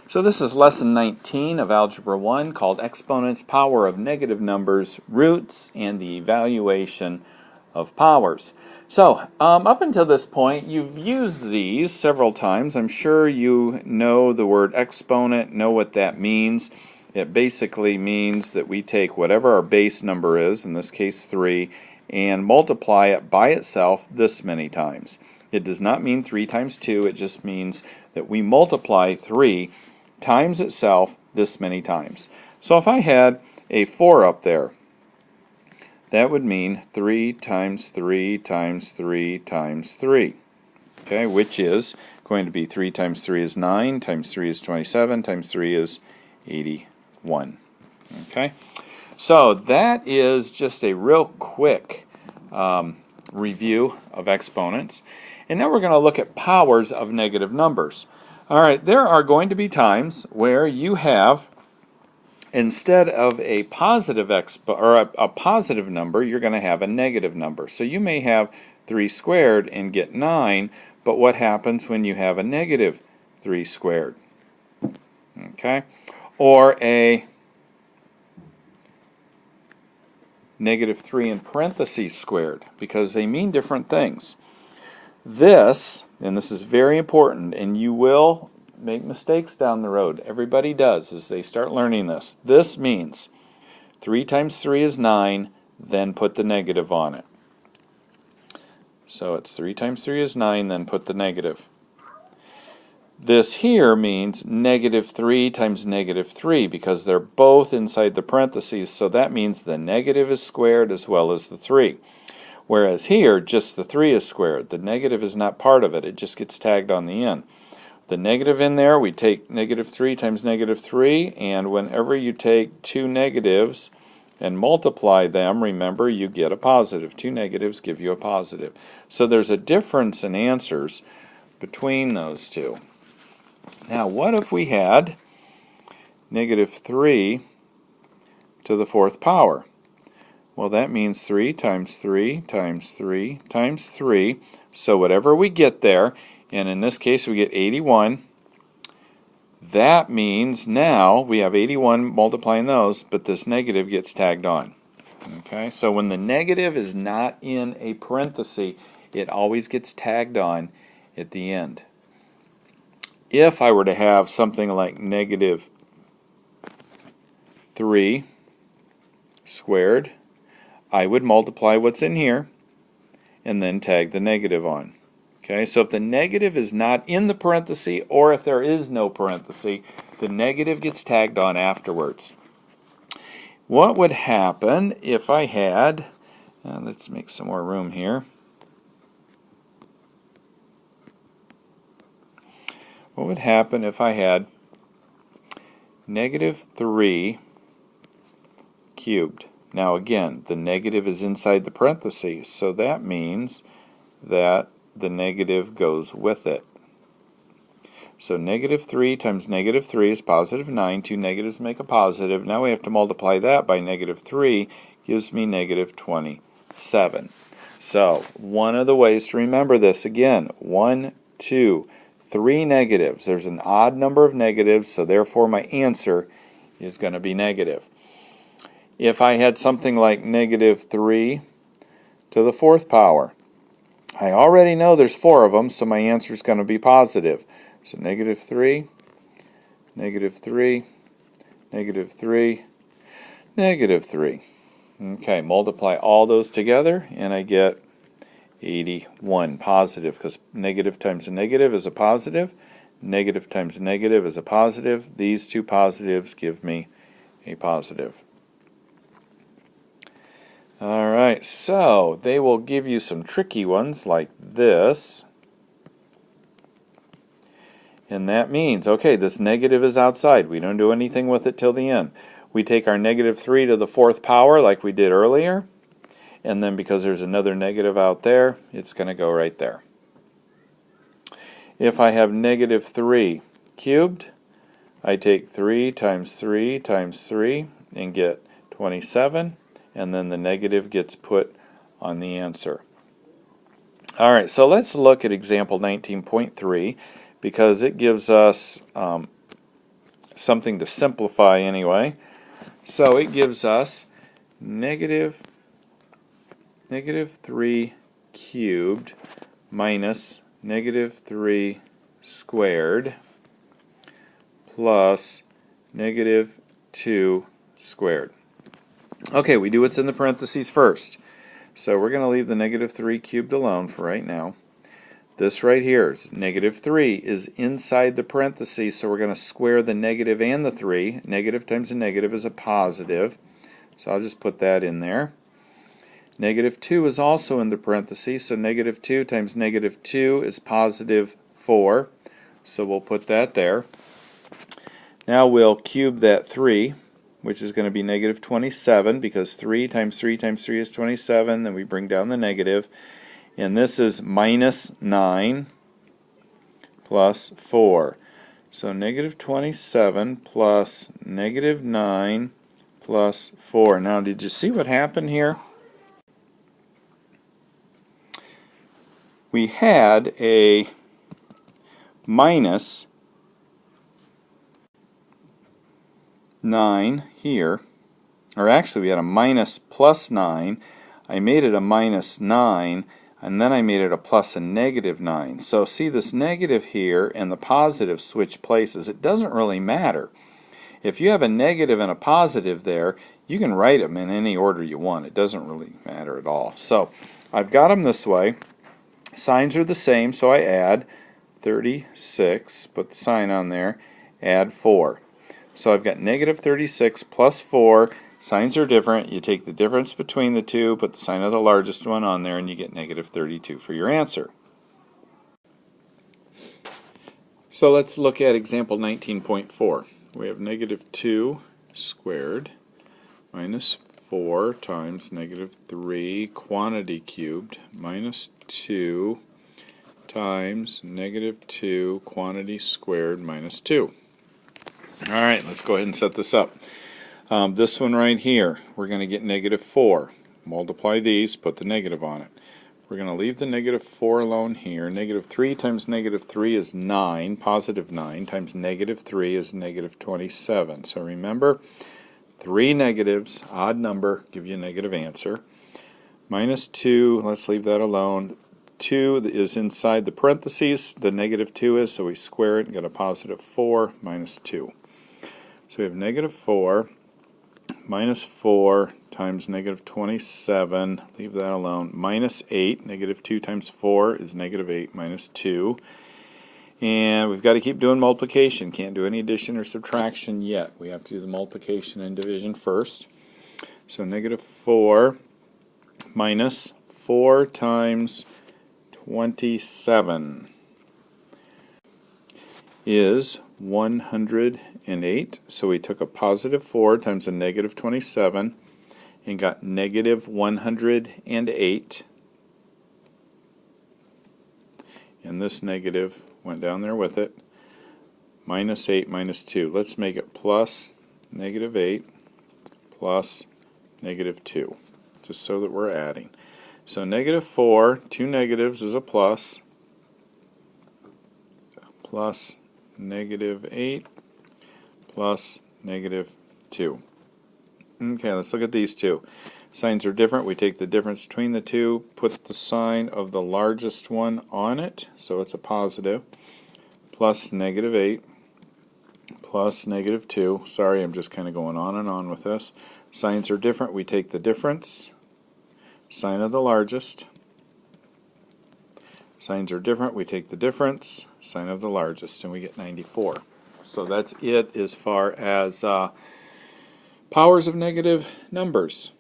So this is lesson 19 of Algebra 1 called Exponents, Power of Negative Numbers, Roots, and the Evaluation of Powers. So up until this point you've used these several times. I'm sure you know the word exponent, know what that means. It basically means that we take whatever our base number is, in this case 3, and multiply it by itself this many times. It does not mean 3 times 2, it just means that we multiply 3 times itself this many times. So if I had a 4 up there, that would mean 3 times 3 times 3 times 3, okay, which is going to be 3 times 3 is 9, times 3 is 27, times 3 is 81. Okay, so that is just a real quick review of exponents. And now we're going to look at powers of negative numbers. All right, there are going to be times where you have, instead of a positive a positive number, you're going to have a negative number. So you may have 3 squared and get 9, but what happens when you have a negative 3 squared? Okay, or a negative 3 in parentheses squared, because they mean different things. This, and this is very important, and you will make mistakes down the road. Everybody does as they start learning this. This means 3 times 3 is 9, then put the negative on it. So it's 3 times 3 is 9, then put the negative. This here means negative 3 times negative 3 because they're both inside the parentheses, so that means the negative is squared as well as the 3. Whereas here, just the 3 is squared. The negative is not part of it. It just gets tagged on the end. The negative in there, we take negative 3 times negative 3, and whenever you take two negatives and multiply them, remember, you get a positive. Two negatives give you a positive. So there's a difference in answers between those two. Now, what if we had negative 3 to the 4th power? Well, that means 3 times 3 times 3 times 3. So whatever we get there, and in this case we get 81, that means now we have 81 multiplying those, but this negative gets tagged on. Okay, so when the negative is not in a parenthesis, it always gets tagged on at the end. If I were to have something like negative 3 squared, I would multiply what's in here and then tag the negative on. Okay, so if the negative is not in the parenthesis, or if there is no parenthesis, the negative gets tagged on afterwards. What would happen if I had, let's make some more room here. What would happen if I had negative 3 cubed? Now again, the negative is inside the parentheses, so that means that the negative goes with it. So negative 3 times negative 3 is positive 9. Two negatives make a positive. Now we have to multiply that by negative 3, gives me negative 27. So one of the ways to remember this, again, 1, 2, 3 negatives. There's an odd number of negatives, so therefore my answer is going to be negative. If I had something like negative 3 to the 4th power, I already know there's 4 of them, so my answer is going to be positive. So negative 3, negative 3, negative 3, negative 3. Okay, multiply all those together, and I get 81, positive, because negative times a negative is a positive. Negative times a negative is a positive. These two positives give me a positive. Alright, so they will give you some tricky ones like this. And that means, okay, this negative is outside. We don't do anything with it till the end. We take our negative 3 to the 4th power like we did earlier. And then because there's another negative out there, it's going to go right there. If I have negative 3 cubed, I take 3 times 3 times 3 and get 27. And then the negative gets put on the answer. Alright, so let's look at example 19.3 because it gives us something to simplify anyway. So it gives us negative 3 cubed minus negative 3 squared plus negative 2 squared. Okay, we do what's in the parentheses first. So we're going to leave the negative 3 cubed alone for right now. This right here is negative 3 is inside the parentheses, so we're going to square the negative and the 3. Negative times a negative is a positive, so I'll just put that in there. Negative 2 is also in the parentheses, so negative 2 times negative 2 is positive 4, so we'll put that there. Now we'll cube that 3, which is going to be negative 27, because 3 times 3 times 3 is 27, then we bring down the negative. And this is minus 9 plus 4. So negative 27 plus negative 9 plus 4. Now, did you see what happened here? We had a minus 9 here. Or actually, we had a minus plus 9. I made it a minus 9. And then I made it a plus and negative 9. So see this negative here and the positive switch places. It doesn't really matter. If you have a negative and a positive there, you can write them in any order you want. It doesn't really matter at all. So I've got them this way. Signs are the same, so I add 36, put the sign on there, add 4. So I've got negative 36 plus 4. Signs are different. You take the difference between the two, put the sign of the largest one on there, and you get negative 32 for your answer. So let's look at example 19.4. We have negative 2 squared minus 4 times negative 3 quantity cubed minus 2 times negative 2 quantity squared minus 2. Alright, let's go ahead and set this up. This one right here, we're going to get negative 4. Multiply these, put the negative on it. We're going to leave the negative 4 alone here. Negative 3 times negative 3 is 9. Positive 9 times negative 3 is negative 27. So remember, 3 negatives, odd number, give you a negative answer. Minus 2, let's leave that alone. 2 is inside the parentheses. The negative 2 is, so we square it and get a positive 4 minus 2. So we have negative 4. Minus 4 times negative 27, leave that alone, minus 8, negative 2 times 4 is negative 8 minus 2. And we've got to keep doing multiplication. Can't do any addition or subtraction yet. We have to do the multiplication and division first. So negative 4 minus 4 times 27 is 108. So we took a positive 4 times a negative 27 and got negative 108. And this negative went down there with it. Minus 8 minus 2. Let's make it plus negative 8 plus negative 2, just so that we're adding. So negative 4, 2 negatives is a plus negative 8 plus negative 2. Okay, let's look at these two. Signs are different. We take the difference between the two, put the sign of the largest one on it, so it's a positive, plus negative 8 plus negative 2. Sorry, I'm just kind of going on and on with this. Signs are different. We take the difference, sign of the largest. Signs are different. We take the difference, sign of the largest, and we get 94. So that's it as far as powers of negative numbers.